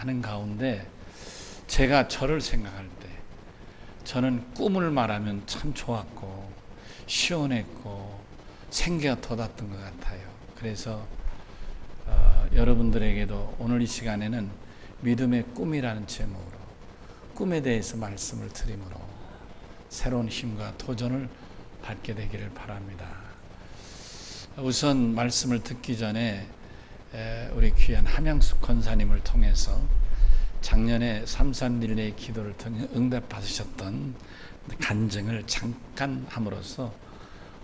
하는 가운데 제가 저를 생각할 때 저는 꿈을 말하면 참 좋았고 시원했고 생기가 돋았던 것 같아요. 그래서 여러분들에게도 오늘 이 시간에는 믿음의 꿈이라는 제목으로 꿈에 대해서 말씀을 드림으로 새로운 힘과 도전을 받게 되기를 바랍니다. 우선 말씀을 듣기 전에 우리 귀한 함양숙 권사님을 통해서 작년에 3.3 릴레이 기도를 통해 응답받으셨던 간증을 잠깐 함으로써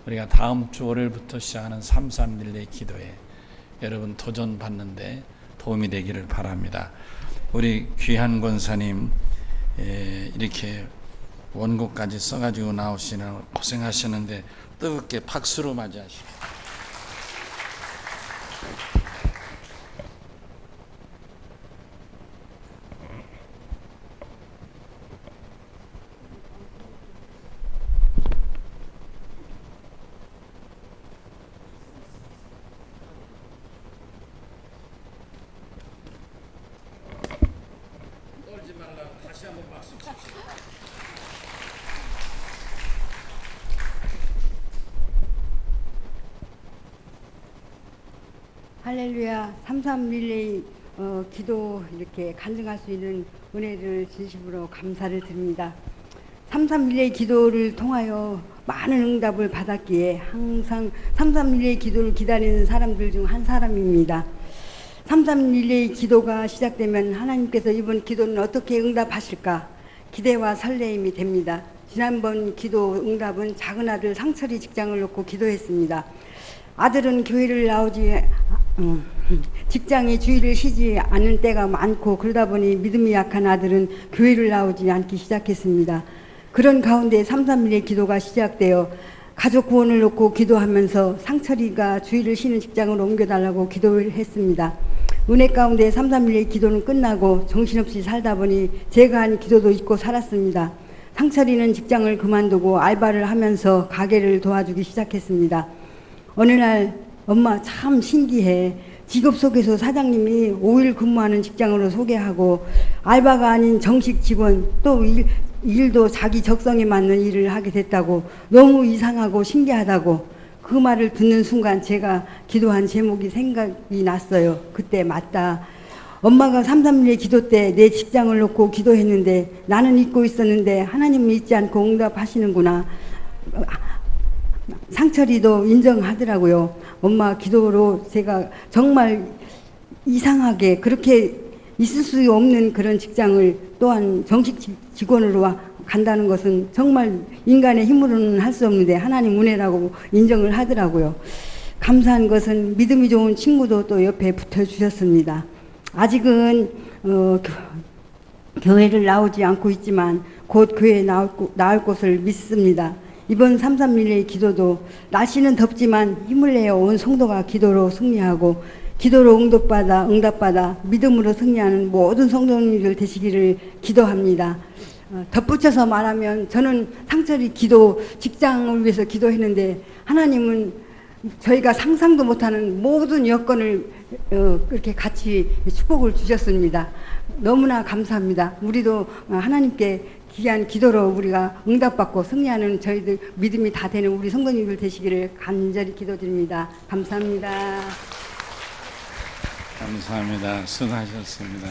우리가 다음 주 월요일부터 시작하는 3.3 릴레이 기도에 여러분 도전 받는데 도움이 되기를 바랍니다. 우리 귀한 권사님 이렇게 원고까지 써가지고 나오시는 고생하시는데 뜨겁게 박수로 맞이하십시오. 떨지 말라고 다시 한번 박수 칩시다. 할렐루야. 3.3 릴레이 기도 이렇게 간증할 수 있는 은혜를 진심으로 감사를 드립니다. 3.3 릴레이 기도를 통하여 많은 응답을 받았기에 항상 3.3 릴레이 기도를 기다리는 사람들 중 한 사람입니다. 3.3 릴레이 기도가 시작되면 하나님께서 이번 기도는 어떻게 응답하실까 기대와 설레임이 됩니다. 지난번 기도 응답은 작은 아들 상철이 직장을 놓고 기도했습니다. 아들은 교회를 나오지 직장에 주의를 쉬지 않는 때가 많고 그러다 보니 믿음이 약한 아들은 교회를 나오지 않기 시작했습니다. 그런 가운데 3.3 릴레이 기도가 시작되어 가족 구원을 놓고 기도하면서 상철이가 주의를 쉬는 직장으로 옮겨달라고 기도를 했습니다. 은혜 가운데 3.3 릴레이 기도는 끝나고 정신없이 살다 보니 제가 한 기도도 잊고 살았습니다. 상철이는 직장을 그만두고 알바를 하면서 가게를 도와주기 시작했습니다. 어느 날 엄마 참 신기해. 직업 소개서 사장님이 5일 근무하는 직장으로 소개하고 알바가 아닌 정식 직원 또 일도 자기 적성에 맞는 일을 하게 됐다고 너무 이상하고 신기하다고 그 말을 듣는 순간 제가 기도한 제목이 생각이 났어요. 그때 맞다. 엄마가 3.3 릴레이 기도 때 내 직장을 놓고 기도했는데 나는 잊고 있었는데 하나님은 잊지 않고 응답하시는구나. 상철이도 인정하더라고요. 엄마 기도로 제가 정말 이상하게 그렇게 있을 수 없는 그런 직장을 또한 정식 직원으로 간다는 것은 정말 인간의 힘으로는 할 수 없는데 하나님 은혜라고 인정을 하더라고요. 감사한 것은 믿음이 좋은 친구도 또 옆에 붙어주셨습니다. 아직은 교회를 나오지 않고 있지만 곧 교회에 나올 것을 믿습니다. 이번 3.3 릴레이 기도도 날씨는 덥지만 힘을 내어 온 성도가 기도로 승리하고 기도로 응답받아 믿음으로 승리하는 모든 성도님들 되시기를 기도합니다. 덧붙여서 말하면 저는 상철이 기도 직장을 위해서 기도했는데 하나님은 저희가 상상도 못하는 모든 여건을 그렇게 같이 축복을 주셨습니다. 너무나 감사합니다. 우리도 하나님께 귀한 기도로 우리가 응답받고 승리하는 저희들 믿음이 다 되는 우리 성도님들 되시기를 간절히 기도드립니다. 감사합니다. 감사합니다. 수고하셨습니다.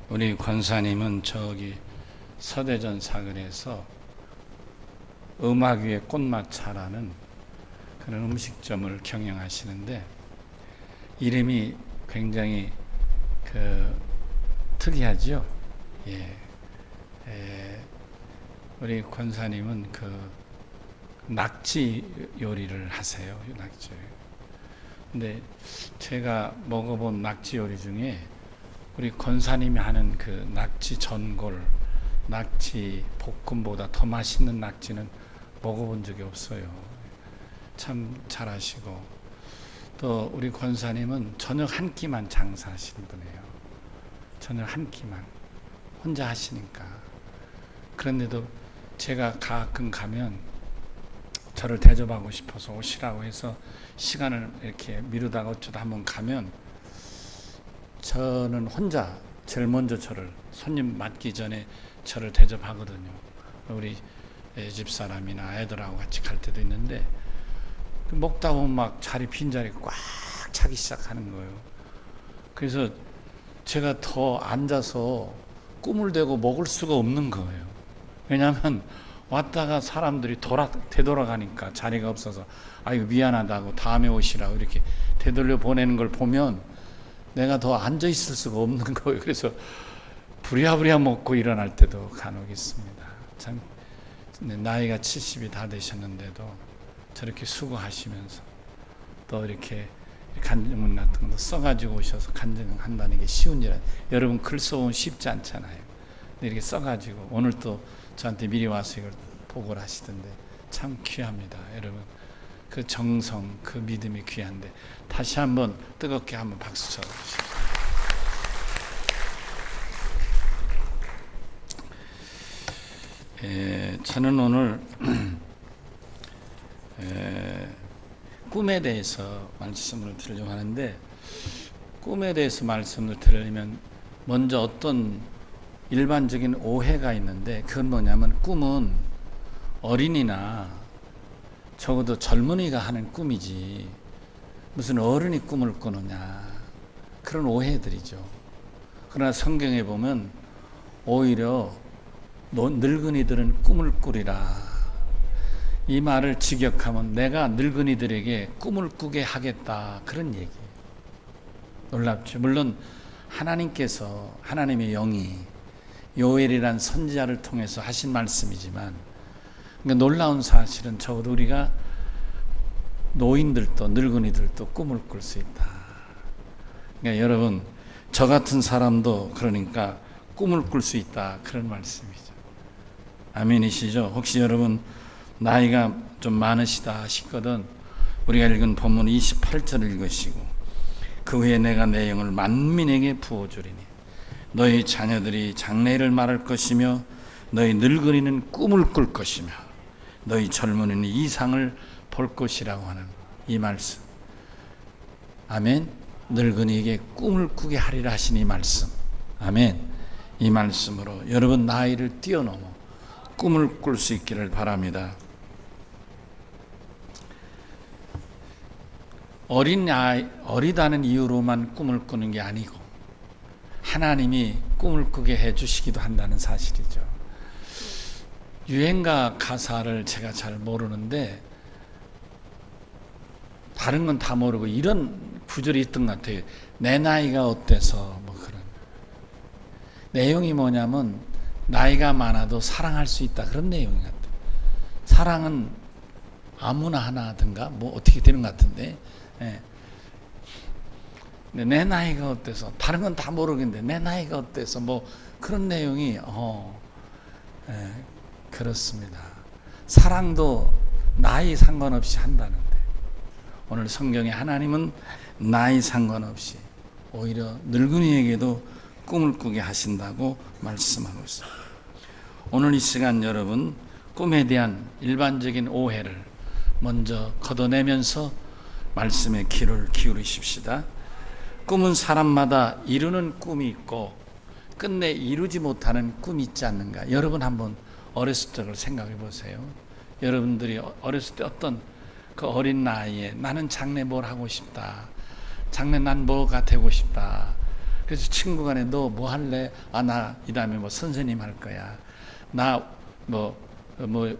우리 권사님은 저기 서대전 사거리에서 음악 위에 꽃마차라는 그런 음식점을 경영하시는데 이름이 굉장히 특이하죠. 우리 권사님은 낙지 요리를 하세요. 낙지. 근데 제가 먹어본 낙지 요리 중에 우리 권사님이 하는 그 낙지 전골, 낙지 볶음보다 더 맛있는 낙지는 먹어본 적이 없어요. 참 잘하시고 또 우리 권사님은 저녁 한 끼만 장사하시는 분이에요. 저녁 한 끼만 혼자 하시니까. 그런데도 제가 가끔 가면 저를 대접하고 싶어서 오시라고 해서 시간을 이렇게 미루다가 어쩌다 한번 가면 저는 혼자 제일 먼저 저를 손님 맞기 전에 저를 대접하거든요. 우리 집사람이나 애들하고 같이 갈 때도 있는데 먹다 보면 막 자리 빈자리 꽉 차기 시작하는 거예요. 그래서 제가 더 앉아서 꿈을 대고 먹을 수가 없는 거예요. 왜냐하면 왔다가 사람들이 되돌아가니까 자리가 없어서 아유 미안하다고 다음에 오시라고 이렇게 되돌려 보내는 걸 보면 내가 더 앉아 있을 수가 없는 거예요. 그래서 부랴부랴 먹고 일어날 때도 간혹 있습니다. 참 나이가 70이 다 되셨는데도 저렇게 수고하시면서 또 이렇게 간증문 같은 거 써가지고 오셔서 간증한다는 게 쉬운 일 아니에요. 여러분 글 써오면 쉽지 않잖아요. 근데 이렇게 써가지고 오늘 또 저한테 미리 와서 이걸 보고를 하시던데 참 귀합니다. 여러분 그 정성 그 믿음이 귀한데 다시 한번 뜨겁게 한번 박수 쳐주십시오. 저는 오늘 꿈에 대해서 말씀을 드리려고 하는데 꿈에 대해서 말씀을 드리려면 먼저 어떤 일반적인 오해가 있는데 그건 뭐냐면 꿈은 어린이나 적어도 젊은이가 하는 꿈이지 무슨 어른이 꿈을 꾸느냐 그런 오해들이죠. 그러나 성경에 보면 오히려 늙은이들은 꿈을 꾸리라 이 말을 직역하면 내가 늙은이들에게 꿈을 꾸게 하겠다 그런 얘기. 놀랍죠. 물론 하나님께서 하나님의 영이 요엘이란 선지자를 통해서 하신 말씀이지만 그러니까 놀라운 사실은 적어도 우리가 노인들도 늙은이들도 꿈을 꿀 수 있다. 그러니까 여러분 저 같은 사람도 그러니까 꿈을 꿀 수 있다 그런 말씀이죠. 아멘이시죠? 혹시 여러분 나이가 좀 많으시다 싶거든 우리가 읽은 본문 28절을 읽으시고 그 후에 내가 내 영을 만민에게 부어주리니 너희 자녀들이 장래를 말할 것이며 너희 늙은이는 꿈을 꿀 것이며 너희 젊은이는 이상을 볼 것이라고 하는 이 말씀. 아멘. 늙은이에게 꿈을 꾸게 하리라 하신 이 말씀. 아멘. 이 말씀으로 여러분 나이를 뛰어넘어 꿈을 꿀 수 있기를 바랍니다. 어리다는 이유로만 꿈을 꾸는 게 아니고 하나님이 꿈을 꾸게 해주시기도 한다는 사실이죠. 유행가 가사를 제가 잘 모르는데 다른 건 다 모르고 이런 구절이 있던 것 같아요. 내 나이가 어때서 뭐 그런 내용이 뭐냐면 나이가 많아도 사랑할 수 있다 그런 내용인 것 같아요. 사랑은 아무나 하나 하든가 뭐 어떻게 되는 것 같은데 내 나이가 어때서 다른 건 다 모르겠는데 내 나이가 어때서 뭐 그런 내용이 그렇습니다. 사랑도 나이 상관없이 한다는데 오늘 성경에 하나님은 나이 상관없이 오히려 늙은이에게도 꿈을 꾸게 하신다고 말씀하고 있습니다. 오늘 이 시간 여러분 꿈에 대한 일반적인 오해를 먼저 걷어내면서 말씀에 귀를 기울이십시다. 꿈은 사람마다 이루는 꿈이 있고 끝내 이루지 못하는 꿈이 있지 않는가. 여러분 한번 어렸을 적을 생각해 보세요. 여러분들이 어렸을 때 어떤 그 어린 나이에 나는 장래 뭘 하고 싶다. 장래 난 뭐가 되고 싶다. 그래서 친구 간에 너 뭐 할래? 나 이 다음에 뭐 선생님 할 거야. 나 뭐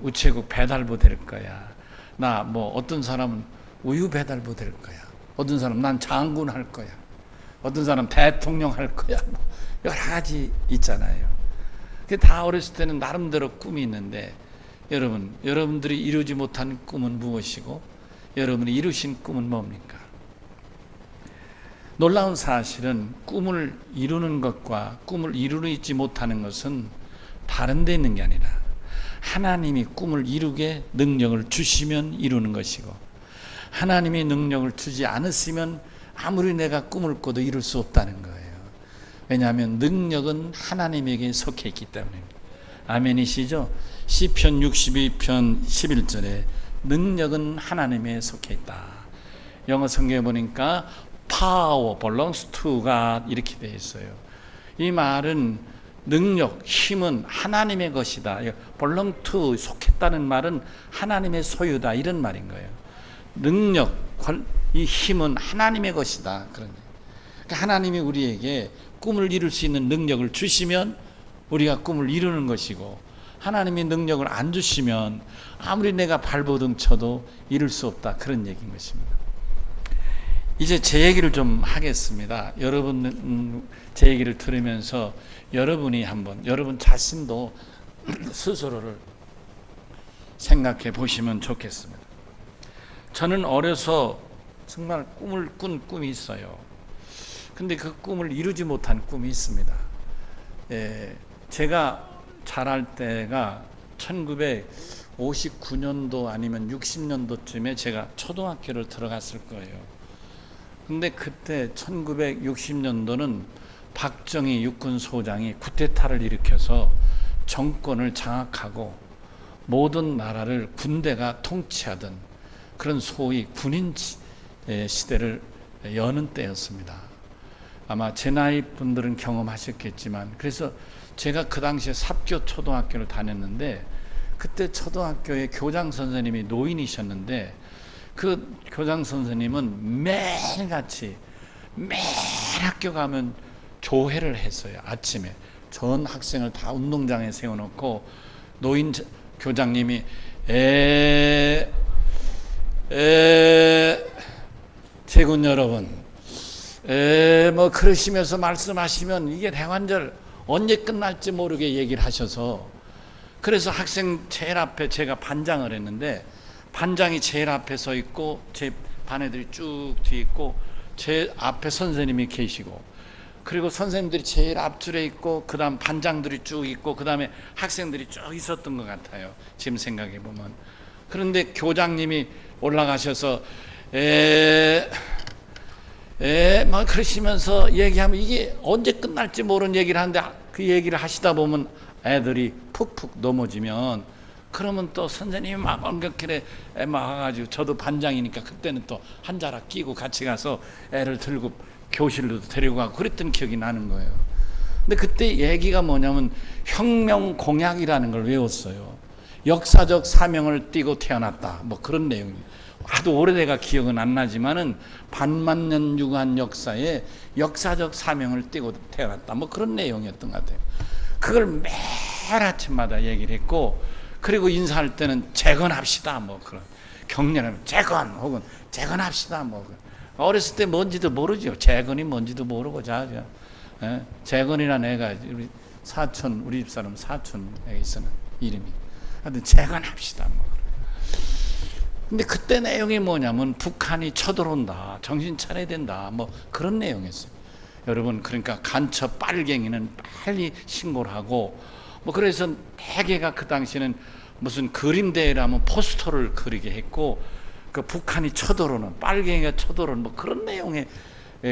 우체국 배달부 될 거야. 나 뭐 어떤 사람은 우유 배달부 될 거야. 어떤 사람 난 장군 할 거야. 어떤 사람 대통령 할 거야. 뭐 여러 가지 있잖아요. 그게 다 어렸을 때는 나름대로 꿈이 있는데 여러분들이 이루지 못한 꿈은 무엇이고 여러분이 이루신 꿈은 뭡니까? 놀라운 사실은 꿈을 이루는 것과 꿈을 이루지 못하는 것은 다른 데 있는 게 아니라 하나님이 꿈을 이루게 능력을 주시면 이루는 것이고 하나님이 능력을 주지 않으시면 아무리 내가 꿈을 꿔도 이룰 수 없다는 거예요. 왜냐하면 능력은 하나님에게 속해 있기 때문입니다. 아멘이시죠? 시편 62편 11절에 능력은 하나님에 속해 있다. 영어 성경에 보니까 power belongs to God 이렇게 되어 있어요. 이 말은 능력, 힘은 하나님의 것이다. belong to, 속했다는 말은 하나님의 소유다 이런 말인 거예요. 능력, 이 힘은 하나님의 것이다. 그런 거예요. 그러니까 하나님이 우리에게 꿈을 이룰 수 있는 능력을 주시면 우리가 꿈을 이루는 것이고, 하나님이 능력을 안 주시면 아무리 내가 발버둥 쳐도 이룰 수 없다. 그런 얘기인 것입니다. 이제 제 얘기를 좀 하겠습니다. 여러분 제 얘기를 들으면서 여러분이 한번 여러분 자신도 스스로를 생각해 보시면 좋겠습니다. 저는 어려서 정말 꿈을 꾼 꿈이 있어요. 근데 그 꿈을 이루지 못한 꿈이 있습니다. 제가 자랄 때가 1959년도 아니면 60년도쯤에 제가 초등학교를 들어갔을 거예요. 근데 그때 1960년도는 박정희 육군소장이 쿠데타를 일으켜서 정권을 장악하고 모든 나라를 군대가 통치하던 그런 소위 군인 시대를 여는 때였습니다. 아마 제 나이 분들은 경험하셨겠지만, 그래서 제가 그 당시에 삽교 초등학교를 다녔는데, 그때 초등학교의 교장 선생님이 노인이셨는데, 그 교장 선생님은 매일같이 매일 학교 가면 조회를 했어요. 아침에 전 학생을 다 운동장에 세워놓고 노인 교장님이 제군 여러분, 뭐 그러시면서 말씀하시면 이게 대관절 언제 끝날지 모르게 얘기를 하셔서, 그래서 학생 제일 앞에 제가 반장을 했는데, 반장이 제일 앞에 서 있고 제 반 애들이 쭉 뒤에 있고 제 앞에 선생님이 계시고, 그리고 선생님들이 제일 앞줄에 있고 그 다음 반장들이 쭉 있고 그 다음에 학생들이 쭉 있었던 것 같아요, 지금 생각해 보면. 그런데 교장님이 올라가셔서 막 그러시면서 얘기하면 이게 언제 끝날지 모르는 얘기를 하는데, 그 얘기를 하시다 보면 애들이 푹푹 넘어지면, 그러면 또 선생님이 막 엄격하게 막 와가지고, 저도 반장이니까 그때는 또 한 자락 끼고 같이 가서 애를 들고 교실로도 데리고 가고 그랬던 기억이 나는 거예요. 근데 그때 얘기가 뭐냐면 혁명 공약이라는 걸 외웠어요. 역사적 사명을 띠고 태어났다, 뭐 그런 내용이. 하도 오래돼가 기억은 안 나지만은 반만년 유구한 역사에 역사적 사명을 띠고 태어났다, 뭐 그런 내용이었던 것 같아요. 그걸 매일 아침마다 얘기를 했고, 그리고 인사할 때는 재건합시다, 뭐 그런 격려하면 재건 혹은 재건합시다, 뭐 어렸을 때 뭔지도 모르죠. 재건이 뭔지도 모르고 자자. 재건이라는 애가 우리 사촌, 우리 집사람 사촌에 있었는 이름이. 하여튼 재건합시다, 뭐. 근데 그때 내용이 뭐냐면 북한이 쳐들어온다, 정신 차려야 된다, 뭐 그런 내용이었어요. 여러분, 그러니까 간첩 빨갱이는 빨리 신고를 하고, 뭐 그래서 대개가 그 당시에는 무슨 그림 대회라면 포스터를 그리게 했고, 그 북한이 쳐들어오는, 빨갱이가 쳐들어오는 뭐 그런 내용의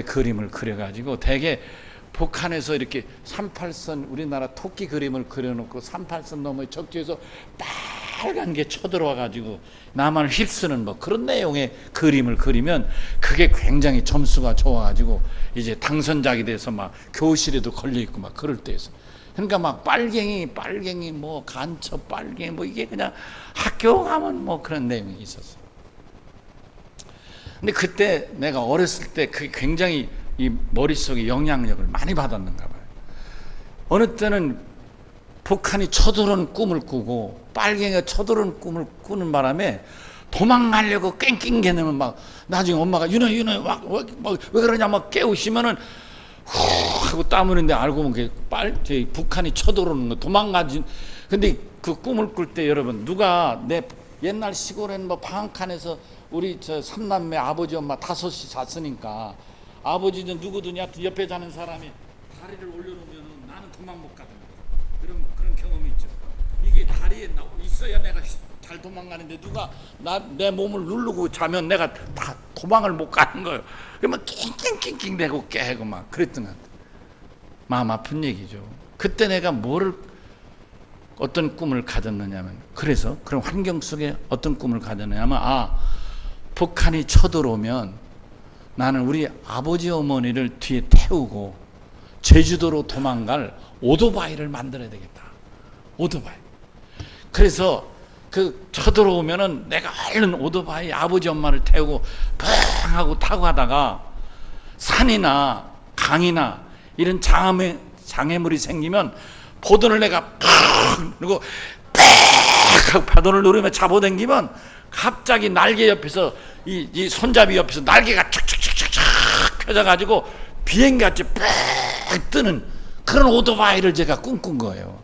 그림을 그려가지고, 대개 북한에서 이렇게 38선 우리나라 토끼 그림을 그려놓고 38선 너머에 적지에서 빨간 게 쳐들어와가지고 남한을 휩쓰는 뭐 그런 내용의 그림을 그리면 그게 굉장히 점수가 좋아가지고 이제 당선작이 돼서 막 교실에도 걸려있고 막 그럴 때였어. 그러니까 막 빨갱이 뭐 간첩 빨갱이 뭐 이게 그냥 학교 가면 뭐 그런 내용이 있었어. 근데 그때 내가 어렸을 때 그게 굉장히 이 머릿속에 영향력을 많이 받았는가 봐요. 어느 때는 북한이 쳐들어오는 꿈을 꾸고 빨갱이가 쳐들어오는 꿈을 꾸는 바람에 도망가려고 깽깽개내면 막 나중에 엄마가 윤아 왜 그러냐 막 깨우시면은 후 하고 땀 흘리는데 알고 보면 그게 북한이 쳐들어오는 거 도망가지. 근데 그 꿈을 꿀 때 여러분, 누가 내 옛날 시골에는 뭐 방앗간에서 우리 저 삼남매 아버지 엄마 다섯이 잤으니까 아버지든 누구든 옆에 자는 사람이 다리를 올려놓으면 나는 도망 못 가든 그런 경험이 있죠. 이게 다리에 있어야 내가 잘 도망가는데 누가 내 몸을 누르고 자면 내가 다 도망을 못 가는 거예요. 그러면 낑낑낑낑 대고 깨고 막 그랬던 것 같아요. 마음 아픈 얘기죠. 그때 내가 뭐를 어떤 꿈을 가졌느냐면, 그래서 그런 환경 속에 어떤 꿈을 가졌느냐면, 북한이 쳐들어오면 나는 우리 아버지 어머니를 뒤에 태우고 제주도로 도망갈 오토바이를 만들어야 되겠다. 오토바이. 그래서 그 쳐들어오면은 내가 얼른 오토바이 아버지 엄마를 태우고 팡 하고 타고 가다가 산이나 강이나 이런 장애물이 생기면 보돈을 내가 팡 그리고 팍 하고 파도를 누르며 잡아당기면 갑자기 날개 옆에서 이 손잡이 옆에서 날개가 촉촉촉촉 펴져가지고 비행기같이 팍 뜨는 그런 오토바이를 제가 꿈꾼 거예요.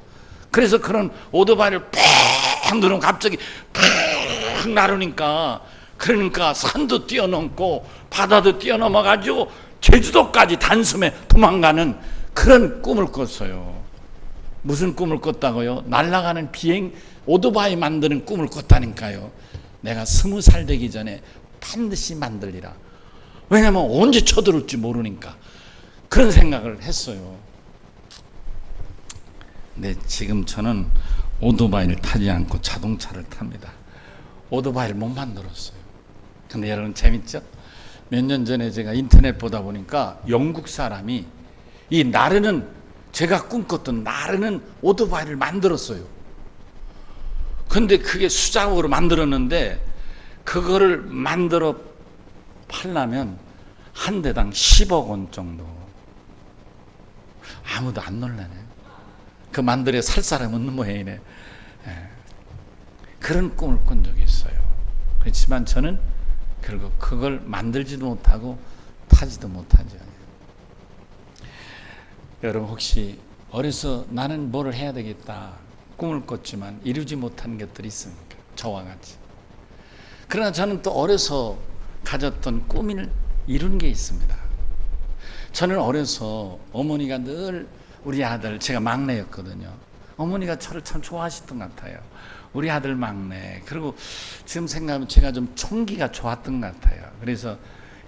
그래서 그런 오토바이를 팍 누르면 갑자기 팍 나르니까, 그러니까 산도 뛰어넘고 바다도 뛰어넘어가지고 제주도까지 단숨에 도망가는 그런 꿈을 꿨어요. 무슨 꿈을 꿨다고요? 날아가는 오토바이 만드는 꿈을 꿨다니까요. 내가 20살 되기 전에 반드시 만들리라. 왜냐하면 언제 쳐들어올지 모르니까 그런 생각을 했어요. 근데 지금 저는 오토바이를 타지 않고 자동차를 탑니다. 오토바이를 못 만들었어요. 근데 여러분 재밌죠? 몇 년 전에 제가 인터넷 보다 보니까 영국 사람이 이 나르는, 제가 꿈꿨던 나르는 오토바이를 만들었어요. 근데 그게 수작업으로 만들었는데 그거를 만들어 팔려면 한 대당 10억 원 정도. 아무도 안 놀라네. 그 만들어 살 사람 없는 모양이네. 그런 꿈을 꾼 적이 있어요. 그렇지만 저는 결국 그걸 만들지도 못하고 타지도 못하죠. 여러분 혹시 어려서 나는 뭐를 해야 되겠다 꿈을 꿨지만 이루지 못한 것들이 있습니까? 저와 같이. 그러나 저는 또 어려서 가졌던 꿈을 이룬 게 있습니다. 저는 어려서 어머니가 늘 우리 아들, 제가 막내였거든요. 어머니가 저를 참 좋아하셨던 것 같아요. 우리 아들 막내. 그리고 지금 생각하면 제가 좀 총기가 좋았던 것 같아요. 그래서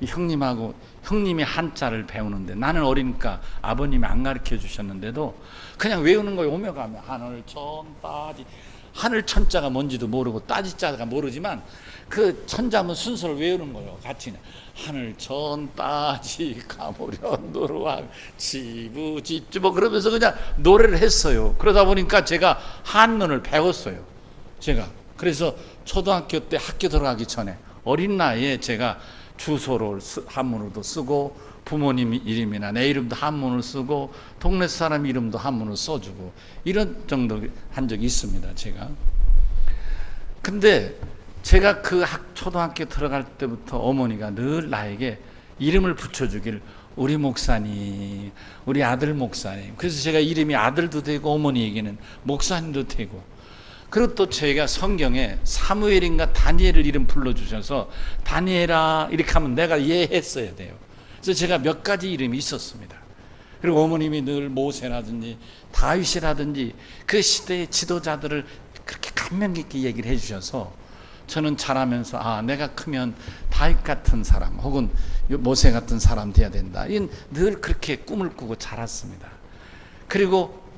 이 형님이 한자를 배우는데 나는 어리니까 아버님이 안 가르쳐 주셨는데도 그냥 외우는 거에 오며 가며 하늘 천 따지, 하늘 천자가 뭔지도 모르고 따지자가 모르지만 그 천자문 순서를 외우는 거예요. 같이 하늘 천 따지 가모련 노루왕 지부 집주 뭐 그러면서 그냥 노래를 했어요. 그러다 보니까 제가 한문을 배웠어요. 제가 그래서 초등학교 때 학교 들어가기 전에 어린 나이에 제가 주소를 한문으로도 쓰고 부모님 이름이나 내 이름도 한문을 쓰고 동네 사람 이름도 한문을 써주고 이런 정도 한 적이 있습니다. 제가. 근데 제가 그 초등학교 들어갈 때부터 어머니가 늘 나에게 이름을 붙여주길, 우리 목사님, 우리 아들 목사님. 그래서 제가 이름이 아들도 되고 어머니에게는 목사님도 되고, 그리고 또 제가 성경에 사무엘인가 다니엘을 이름 불러주셔서 다니엘아 이렇게 하면 내가 했어야 돼요. 그래서 제가 몇 가지 이름이 있었습니다. 그리고 어머님이 늘 모세라든지 다윗이라든지 그 시대의 지도자들을 그렇게 감명 깊게 얘기를 해주셔서 저는 자라면서 내가 크면 다윗 같은 사람 혹은 모세 같은 사람 돼야 된다. 늘 그렇게 꿈을 꾸고 자랐습니다. 그리고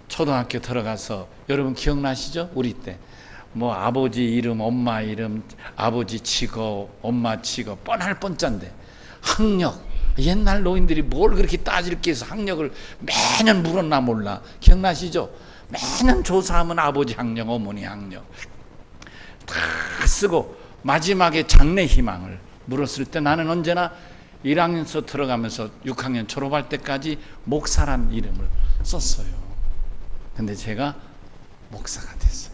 초등학교 들어가서 여러분 기억나시죠? 우리 때 뭐 아버지 이름, 엄마 이름, 아버지 직업, 엄마 직업 뻔할 뻔짠데 학력, 옛날 노인들이 뭘 그렇게 따질 게 해서 학력을 매년 물었나 몰라. 기억나시죠? 매년 조사하면 아버지 학력, 어머니 학력 다 쓰고 마지막에 장래 희망을 물었을 때 나는 언제나 1학년서 들어가면서 6학년 졸업할 때까지 목사란 이름을 썼어요. 근데 제가 목사가 됐어요.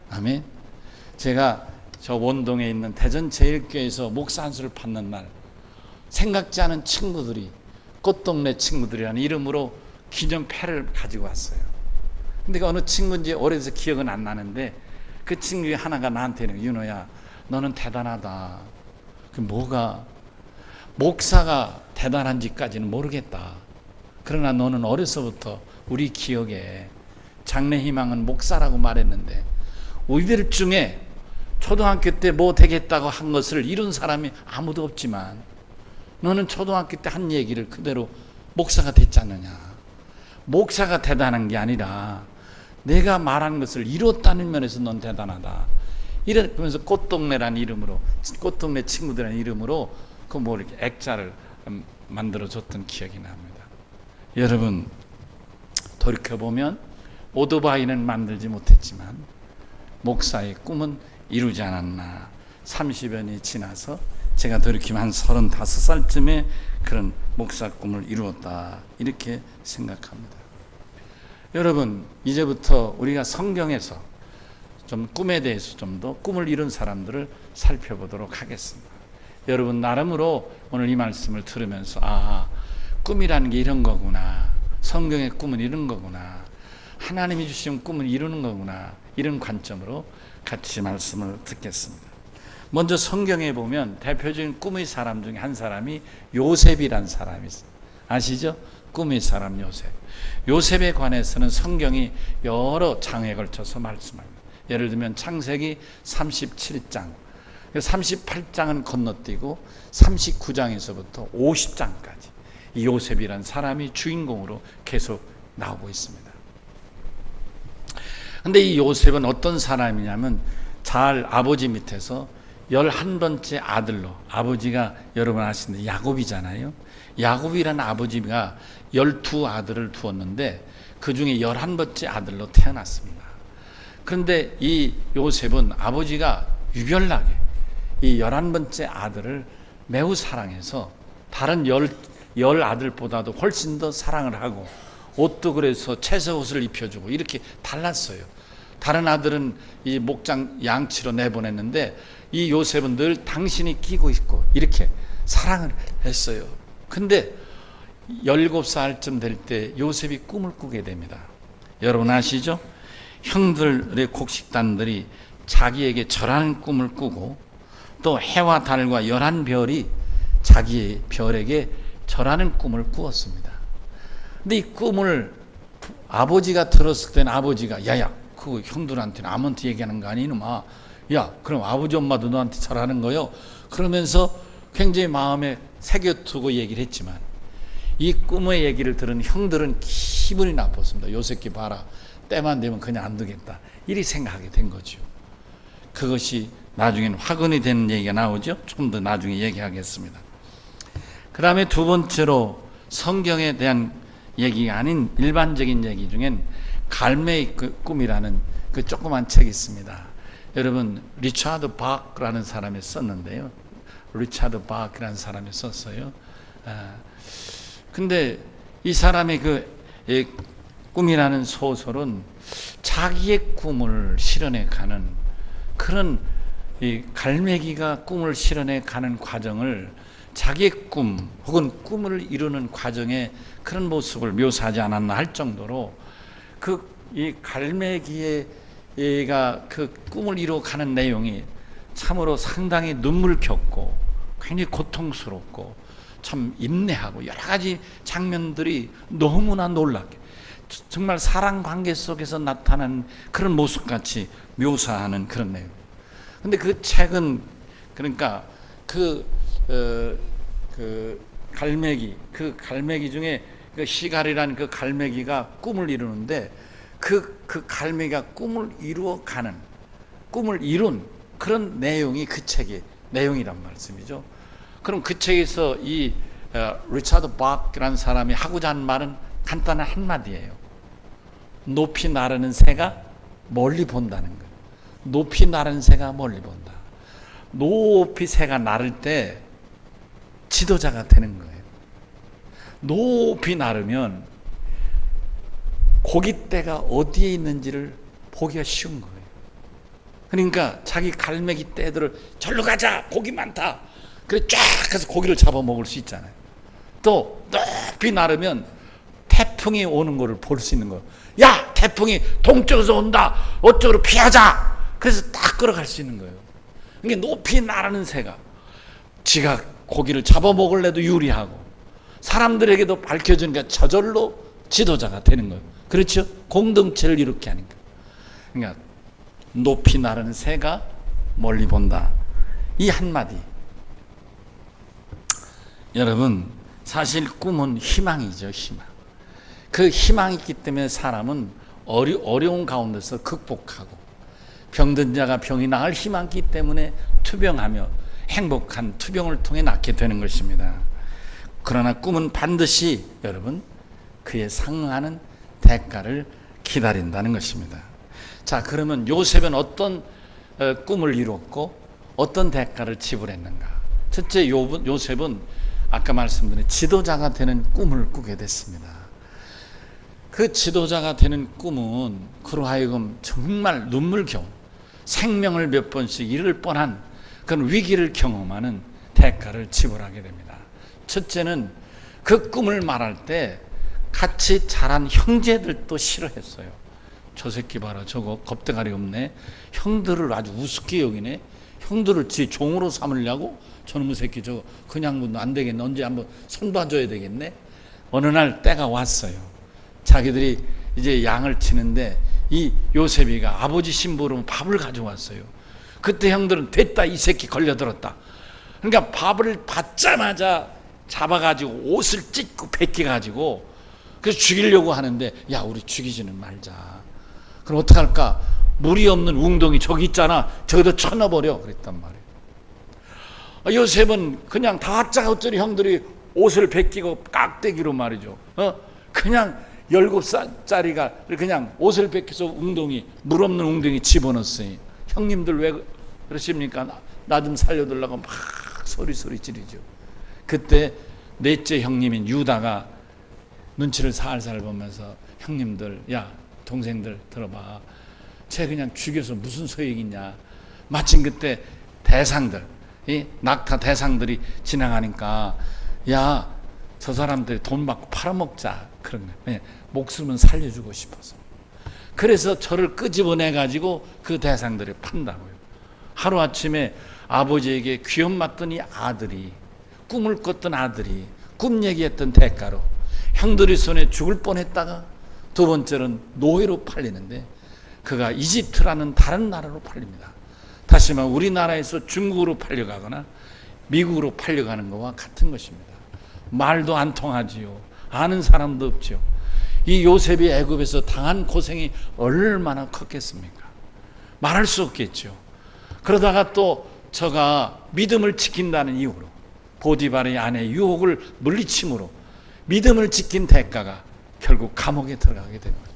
아멘. 제가 저 원동에 있는 대전제일교회에서 목사 한 수를 받는 날 생각지 않은 친구들이 꽃동네 친구들이라는 이름으로 기념패를 가지고 왔어요. 근데 그 어느 친구인지 오래돼서 기억은 안 나는데 그 친구 중에 하나가 나한테는 윤호야 너는 대단하다. 그 뭐가 목사가 대단한지까지는 모르겠다. 그러나 너는 어려서부터 우리 기억에 장래 희망은 목사라고 말했는데 우리들 중에 초등학교 때 뭐 되겠다고 한 것을 이룬 사람이 아무도 없지만 너는 초등학교 때 한 얘기를 그대로 목사가 됐지 않느냐. 목사가 대단한 게 아니라 내가 말한 것을 이뤘다는 면에서 넌 대단하다. 이러면서 꽃동네라는 이름으로, 꽃동네 친구들이라는 이름으로 그 뭐 이렇게 액자를 만들어줬던 기억이 납니다. 여러분, 돌이켜보면 오토바이는 만들지 못했지만 목사의 꿈은 이루지 않았나. 30여 년이 지나서 제가 돌이키면 한 35살쯤에 그런 목사 꿈을 이루었다, 이렇게 생각합니다. 여러분, 이제부터 우리가 성경에서 좀 꿈에 대해서 좀 더 꿈을 이룬 사람들을 살펴보도록 하겠습니다. 여러분, 나름으로 오늘 이 말씀을 들으면서 꿈이라는 게 이런 거구나, 성경의 꿈은 이런 거구나, 하나님이 주신 꿈은 이루는 거구나, 이런 관점으로 같이 말씀을 듣겠습니다. 먼저 성경에 보면 대표적인 꿈의 사람 중에 한 사람이 요셉이란 사람이 있어요. 아시죠? 꿈의 사람 요셉. 요셉에 관해서는 성경이 여러 장에 걸쳐서 말씀합니다. 예를 들면 창세기 37장, 38장은 건너뛰고 39장에서부터 50장까지 이 요셉이란 사람이 주인공으로 계속 나오고 있습니다. 근데 이 요셉은 어떤 사람이냐면 잘 아버지 밑에서 11번째 아들로, 아버지가 여러분 아시는데 야곱이잖아요. 야곱이라는 아버지가 12아들을 두었는데 그 중에 11번째 아들로 태어났습니다. 그런데 이 요셉은 아버지가 유별나게 이 11번째 아들을 매우 사랑해서 다른 10 아들보다도 훨씬 더 사랑을 하고 옷도 그래서 채색 옷을 입혀주고 이렇게 달랐어요. 다른 아들은 이 목장 양치로 내보냈는데 이 요셉은 늘 당신이 끼고 있고 이렇게 사랑을 했어요. 근데 17살쯤 될 때 요셉이 꿈을 꾸게 됩니다. 여러분 아시죠? 형들의 곡식단들이 자기에게 절하는 꿈을 꾸고 또 해와 달과 11별이 자기의 별에게 절하는 꿈을 꾸었습니다. 근데 이 꿈을 아버지가 들었을 때는 아버지가 야야 그 형들한테는 아무한테 얘기하는 거 아니 이놈아, 야 그럼 아버지 엄마도 너한테 절하는 거요? 그러면서 굉장히 마음에 새겨두고 얘기를 했지만 이 꿈의 얘기를 들은 형들은 기분이 나빴습니다. 요 새끼 봐라, 때만 되면 그냥 안 두겠다, 이리 생각하게 된 거죠. 그것이 나중에는 화근이 되는 얘기가 나오죠. 조금 더 나중에 얘기하겠습니다. 그 다음에 두 번째로 성경에 대한 얘기가 아닌 일반적인 얘기 중엔 갈매의 꿈이라는 그 조그만 책이 있습니다. 여러분 리차드 박라는 사람이 썼는데요. 리차드 박이라는 사람이 썼어요. 근데 이 사람의 그 꿈이라는 소설은 자기의 꿈을 실현해 가는 그런 이 갈매기가 꿈을 실현해 가는 과정을 자기의 꿈 혹은 꿈을 이루는 과정의 그런 모습을 묘사하지 않았나 할 정도로 이 갈매기가 그 꿈을 이루어가는 내용이 참으로 상당히 눈물겹고 굉장히 고통스럽고 참 인내하고 여러 가지 장면들이 너무나 놀랍게 정말 사랑 관계 속에서 나타난 그런 모습같이 묘사하는 그런 내용. 근데 그 책은 그러니까 그 갈매기 중에 그 시갈이라는 그 갈매기가 꿈을 이루는데 그 갈매기가 꿈을 이룬 그런 내용이 그 책의 내용이란 말씀이죠. 그럼 그 책에서 이 리차드 박이라는 사람이 하고자 하는 말은 간단한 한마디예요. 높이 나르는 새가 멀리 본다는 거예요. 높이 나르는 새가 멀리 본다. 높이 새가 나를 때 지도자가 되는 거예요. 높이 나르면 고깃대가 어디에 있는지를 보기가 쉬운 거예요. 그러니까 자기 갈매기 떼들을 절로 가자, 고기 많다, 그래 쫙 해서 고기를 잡아먹을 수 있잖아요. 또 높이 나르면 태풍이 오는 거를 볼 수 있는 거예요. 야, 태풍이 동쪽에서 온다, 어쪽으로 피하자, 그래서 딱 끌어갈 수 있는 거예요. 그러니까 높이 나르는 새가 지가 고기를 잡아먹을래도 유리하고 사람들에게도 밝혀주니까 저절로 지도자가 되는 거예요. 그렇죠? 공동체를 이렇게 하니까. 그러니까 높이 나르는 새가 멀리 본다, 이 한마디. 여러분 사실 꿈은 희망이죠. 희망. 그 희망이 있기 때문에 사람은 어려운 가운데서 극복하고 병든 자가 병이 나을 희망기 때문에 투병하며 행복한 투병을 통해 낳게 되는 것입니다. 그러나 꿈은 반드시 여러분 그에 상응하는 대가를 기다린다는 것입니다. 자, 그러면 요셉은 어떤 꿈을 이뤘고 어떤 대가를 지불했는가? 첫째, 요셉은 아까 말씀드린 지도자가 되는 꿈을 꾸게 됐습니다. 그 지도자가 되는 꿈은 그로 하여금 정말 눈물겨운 생명을 몇 번씩 잃을 뻔한 그런 위기를 경험하는 대가를 지불하게 됩니다. 첫째는 그 꿈을 말할 때 같이 자란 형제들도 싫어했어요. 저 새끼 봐라, 저거 겁대가리 없네. 형들을 아주 우습게 여기네. 형들을 지 종으로 삼으려고 저놈의 새끼 저거 그냥 안 되겠네. 언제 한번 손봐줘야 되겠네. 어느 날 때가 왔어요. 자기들이 이제 양을 치는데 이 요셉이가 아버지 신부로 밥을 가져왔어요. 그때 형들은 됐다, 이 새끼 걸려들었다. 그러니까 밥을 받자마자 잡아가지고 옷을 찢고 벗겨가지고 그래서 죽이려고 하는데, 야, 우리 죽이지는 말자. 그럼 어떡할까? 물이 없는 웅덩이 저기 있잖아, 저기다 쳐넣어버려 그랬단 말이에요. 요셉은 그냥 다짜고짜리 형들이 옷을 벗기고 깍대기로 말이죠, 그냥 17살짜리가 그냥 옷을 벗겨서 웅덩이, 물 없는 웅덩이 집어넣었어요. 형님들 왜 그러십니까? 나 좀 살려달라고 막 소리 지르죠. 그때 넷째 형님인 유다가 눈치를 살살 보면서, 형님들, 야, 동생들 들어봐. 쟤 그냥 죽여서 무슨 소용이 있냐. 마침 그때 대상들, 이 낙타 대상들이 지나가니까, 야, 저 사람들이 돈 받고 팔아먹자. 그런 거예요. 목숨은 살려주고 싶어서. 그래서 저를 끄집어내가지고 그 대상들을 판다고요. 하루아침에 아버지에게 귀염 맞더니 아들이, 꿈을 꿨던 아들이 꿈 얘기했던 대가로 형들이 손에 죽을 뻔했다가 두 번째는 노예로 팔리는데, 그가 이집트라는 다른 나라로 팔립니다. 다시 말해 우리나라에서 중국으로 팔려가거나 미국으로 팔려가는 것과 같은 것입니다. 말도 안 통하지요. 아는 사람도 없지요. 이 요셉이 애굽에서 당한 고생이 얼마나 컸겠습니까? 말할 수 없겠죠. 그러다가 또 저가 믿음을 지킨다는 이유로 보디발의 아내 유혹을 물리침으로 믿음을 지킨 대가가 결국 감옥에 들어가게 되는 거죠.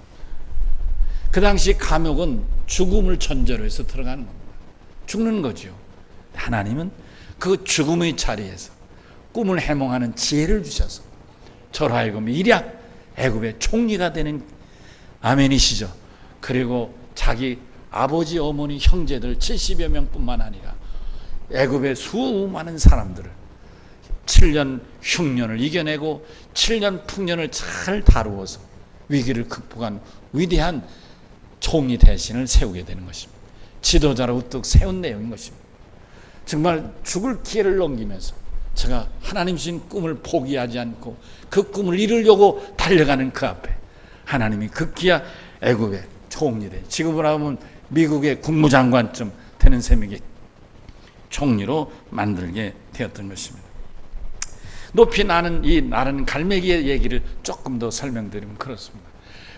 그 당시 감옥은 죽음을 전제로 해서 들어가는 겁니다. 죽는 거죠. 하나님은 그 죽음의 자리에서 꿈을 해몽하는 지혜를 주셔서 저로 하여금 일약 애굽의 총리가 되는, 아멘이시죠. 그리고 자기 아버지, 어머니, 형제들 70여 명뿐만 아니라 애굽의 수많은 사람들을 7년 흉년을 이겨내고 7년 풍년을 잘 다루어서 위기를 극복한 위대한 총리 대신을 세우게 되는 것입니다. 지도자로 우뚝 세운 내용인 것입니다. 정말 죽을 기회를 넘기면서 제가 하나님 주신 꿈을 포기하지 않고 그 꿈을 이루려고 달려가는 그 앞에 하나님이 급기야 애굽의 총리대, 지금으로 하면 미국의 국무장관쯤 되는 셈에게 총리로 만들게 되었던 것입니다. 높이 나는 이 나라는 갈매기의 얘기를 조금 더 설명드리면 그렇습니다.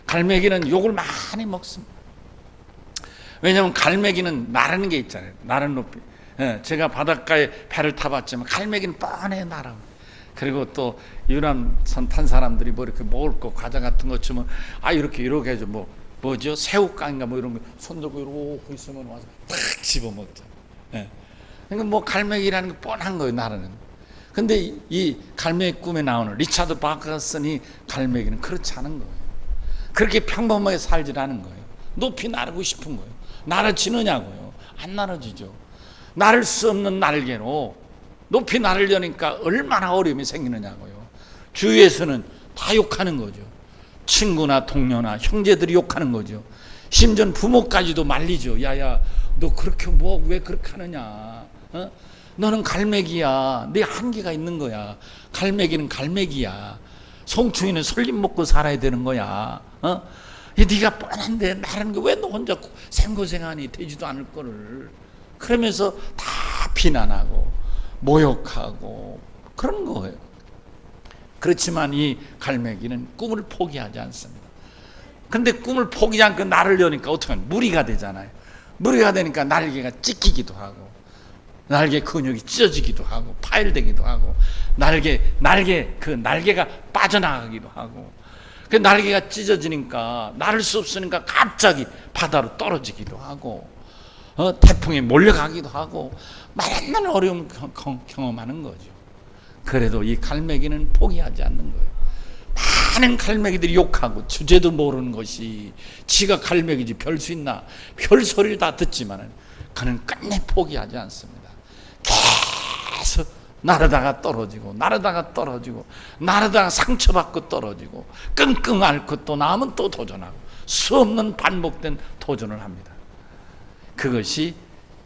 갈매기는 욕을 많이 먹습니다. 왜냐하면 갈매기는 나르는 게 있잖아요. 나른 높이. 제가 바닷가에 배를 타봤지만 갈매기는 뻔해 날아. 그리고 또 유람선 탄 사람들이 뭐 이렇게 먹을 거 과자 같은 거 주면 이렇게 해서 뭐죠? 새우깡인가 뭐 이런 거 손 들고 이러고 있으면 와서 탁 집어먹죠. 그러니까 뭐 갈매기라는 게 뻔한 거예요, 나라는. 근데 이 갈매기 꿈에 나오는 리차드 바커슨이 갈매기는 그렇지 않은 거예요. 그렇게 평범하게 살지 않은 거예요. 높이 나르고 싶은 거예요. 나르지느냐고요? 안 나르지죠. 나를 수 없는 날개로 높이 나르려니까 얼마나 어려움이 생기느냐고요. 주위에서는 다 욕하는 거죠. 친구나 동료나 형제들이 욕하는 거죠. 심지어 부모까지도 말리죠. 야야, 너 그렇게 왜 그렇게 하느냐? 너는 갈매기야. 네 한계가 있는 거야. 갈매기는 갈매기야. 송충이는 솔잎 먹고 살아야 되는 거야. 네가 뻔한데 나라는 게 왜 너 혼자 생고생하니 되지도 않을 거를. 그러면서 다 비난하고 모욕하고 그런 거예요. 그렇지만 이 갈매기는 꿈을 포기하지 않습니다. 근데 꿈을 포기하지 않고 날으려니까 어떻게 하냐? 무리가 되잖아요. 무리가 되니까 날개가 찢기기도 하고, 날개 근육이 찢어지기도 하고, 파열되기도 하고, 날개가 빠져나가기도 하고, 그 날개가 찢어지니까 날을 수 없으니까 갑자기 바다로 떨어지기도 하고, 태풍에 몰려가기도 하고, 많은 어려움 경험하는 거죠. 그래도 이 갈매기는 포기하지 않는 거예요. 많은 갈매기들이 욕하고 주제도 모르는 것이 지가 갈매기지 별 수 있나, 별 소리를 다 듣지만은 그는 끝내 포기하지 않습니다. 계속 날아다가 떨어지고, 날아다가 상처받고 떨어지고, 끙끙 앓고 또 남은 또 도전하고, 수없는 반복된 도전을 합니다. 그것이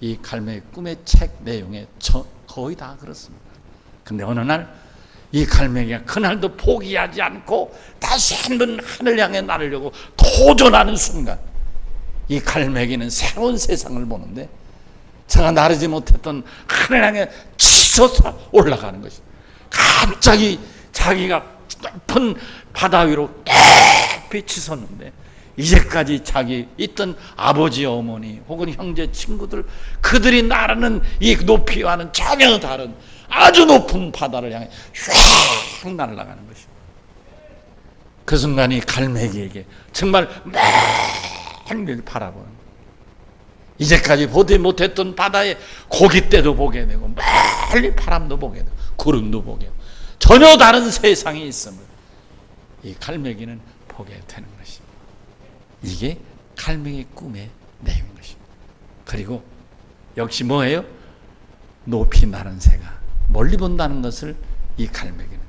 이 갈매기 꿈의 책 내용에 거의 다 그렇습니다. 근데 어느 날 이 갈매기가 그날도 포기하지 않고 다시 한번 하늘 향해 날으려고 도전하는 순간, 이 갈매기는 새로운 세상을 보는데 제가 나르지 못했던 하늘 향해 치솟아 올라가는 것입니다. 갑자기 자기가 높은 바다 위로 높이 치솟는데, 이제까지 자기 있던 아버지, 어머니 혹은 형제, 친구들, 그들이 나르는 이 높이와는 전혀 다른 아주 높은 바다를 향해 휙 날아가는 것입니다. 그 순간이 갈매기에게 정말 멀리 바라보는, 이제까지 보지 못했던 바다에 고깃대도 보게 되고, 멀리 바람도 보게 되고, 구름도 보게 되고, 전혀 다른 세상이 있음을 이 갈매기는 보게 되는 것입니다. 이게 갈매기 꿈의 내용인 것입니다. 그리고 역시 뭐예요? 높이 나는 새가 멀리 본다는 것을 이 갈매기는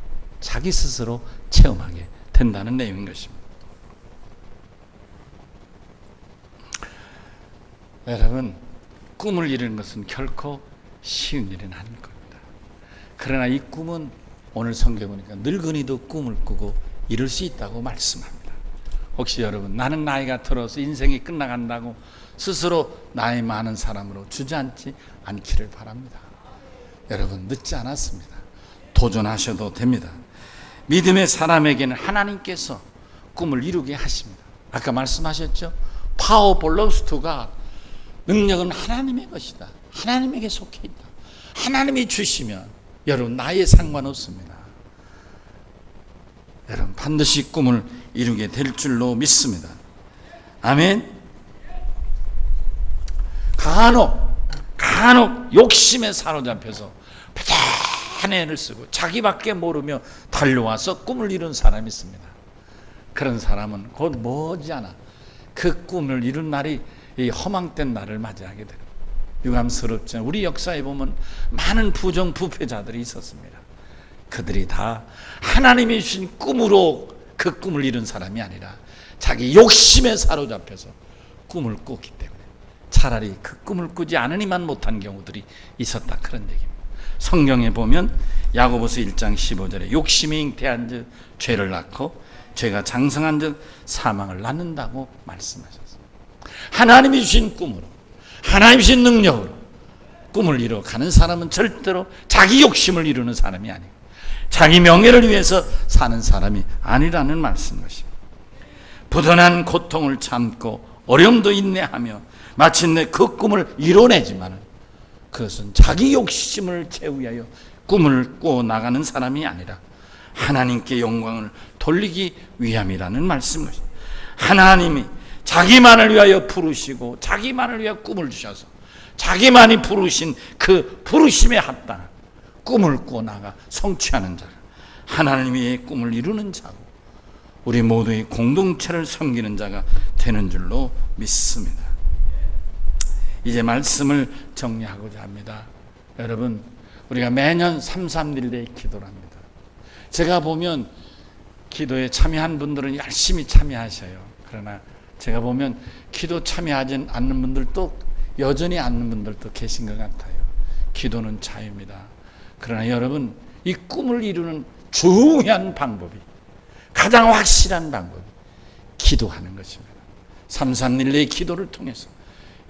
자기 스스로 체험하게 된다는 내용인 것입니다. 여러분, 꿈을 이루는 것은 결코 쉬운 일은 아닐 겁니다. 그러나 이 꿈은 오늘 성경에 보니까 늙은이도 꿈을 꾸고 이룰 수 있다고 말씀합니다. 혹시 여러분, 나는 나이가 들어서 인생이 끝나간다고 스스로 나이 많은 사람으로 주저앉지 않기를 바랍니다. 여러분, 늦지 않았습니다. 도전하셔도 됩니다. 믿음의 사람에게는 하나님께서 꿈을 이루게 하십니다. 아까 말씀하셨죠? Power belongs to God. 능력은 하나님의 것이다. 하나님에게 속해 있다. 하나님이 주시면 여러분, 나이에 상관없습니다. 여러분, 반드시 꿈을 이루게 될 줄로 믿습니다. 아멘. 간혹 욕심에 사로잡혀서 부단한 애를 쓰고 자기밖에 모르며 달려와서 꿈을 이룬 사람이 있습니다. 그런 사람은 곧 머지않아 그 꿈을 이룬 날이 이 허망된 날을 맞이하게 됩니다. 유감스럽지만 우리 역사에 보면 많은 부정부패자들이 있었습니다. 그들이 다 하나님이 주신 꿈으로 그 꿈을 이룬 사람이 아니라 자기 욕심에 사로잡혀서 꿈을 꿨기 때문에 차라리 그 꿈을 꾸지 않으니만 못한 경우들이 있었다, 그런 얘기입니다. 성경에 보면 야고보서 1장 15절에 욕심이 잉태한 즉 죄를 낳고 죄가 장성한 즉 사망을 낳는다고 말씀하셨습니다. 하나님이 주신 꿈으로, 하나님이 주신 능력으로 꿈을 이루어가는 사람은 절대로 자기 욕심을 이루는 사람이 아니고 자기 명예를 위해서 사는 사람이 아니라는 말씀인 것입니다. 부단한 고통을 참고 어려움도 인내하며 마침내 그 꿈을 이뤄내지만 그것은 자기 욕심을 채우려 꿈을 꾸어 나가는 사람이 아니라 하나님께 영광을 돌리기 위함이라는 말씀인 것입니다. 하나님이 자기만을 위하여 부르시고 자기만을 위하여 꿈을 주셔서 자기만이 부르신 그 부르심에 합당한 꿈을 꾸어 나가 성취하는 자가 하나님의 꿈을 이루는 자고 우리 모두의 공동체를 섬기는 자가 되는 줄로 믿습니다. 이제 말씀을 정리하고자 합니다. 여러분, 우리가 매년 3.3릴레이 기도를 합니다. 제가 보면 기도에 참여한 분들은 열심히 참여하셔요. 그러나 제가 보면 기도 참여하지 않는 분들도 여전히 않는 분들도 계신 것 같아요. 기도는 자유입니다. 그러나 여러분, 이 꿈을 이루는 중요한 방법이, 가장 확실한 방법이 기도하는 것입니다. 3.3릴레이 기도를 통해서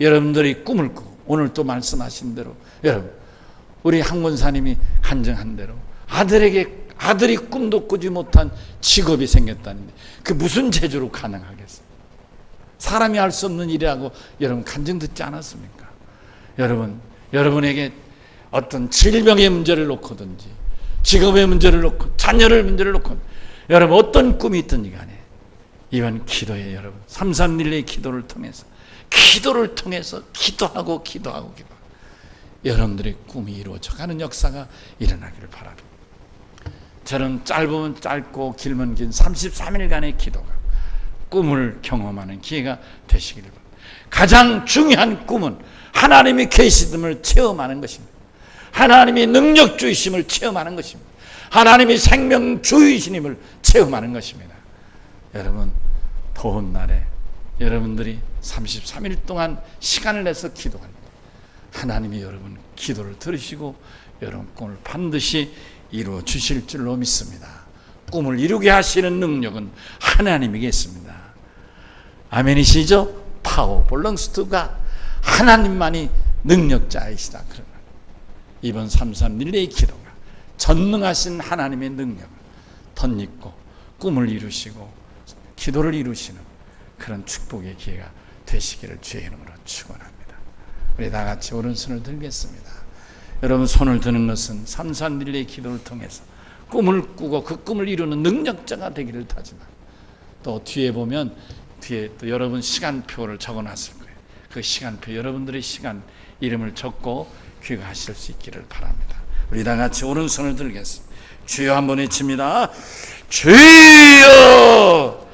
여러분들이 꿈을 꾸고 오늘 또 말씀하신 대로 여러분, 우리 한 권사님이 간증한 대로 아들이 꿈도 꾸지 못한 직업이 생겼다는데 그 무슨 재주로 가능하겠어요? 사람이 할 수 없는 일이라고 여러분 간증 듣지 않았습니까? 여러분에게 어떤 질병의 문제를 놓고든지 직업의 문제를 놓고 자녀를 문제를 놓고 여러분 어떤 꿈이 있든지 간에 이번 기도에 여러분 331의 기도를 통해서 기도하고 여러분들의 꿈이 이루어져 가는 역사가 일어나기를 바랍니다. 저는 짧으면 짧고 길면 긴 33일간의 기도가 꿈을 경험하는 기회가 되시기를 바랍니다. 가장 중요한 꿈은 하나님이 계시됨을 체험하는 것입니다. 하나님이 능력주이심을 체험하는 것입니다. 하나님이 생명주이심을 체험하는 것입니다. 여러분 더운 날에 여러분들이 33일 동안 시간을 내서 기도합니다. 하나님이 여러분 기도를 들으시고 여러분 꿈을 반드시 이루어 주실 줄로 믿습니다. 꿈을 이루게 하시는 능력은 하나님에게 있습니다. 아멘이시죠? Power belongs to God. 하나님만이 능력자이시다. 그러면 이번 331의 기도가 전능하신 하나님의 능력을 덧입고 꿈을 이루시고 기도를 이루시는 그런 축복의 기회가 되시기를 주의 이름으로 축원합니다. 우리 다 같이 오른손을 들겠습니다. 여러분 손을 드는 것은 331의 기도를 통해서 꿈을 꾸고 그 꿈을 이루는 능력자가 되기를 다짐합니다. 또 뒤에 보면 뒤에 또 여러분 시간표를 적어놨을 거예요. 그 시간표 여러분들의 시간 이름을 적고 귀가하실 수 있기를 바랍니다. 우리 다 같이 오른손을 들겠습니다. 주여 한번 외칩니다. 주여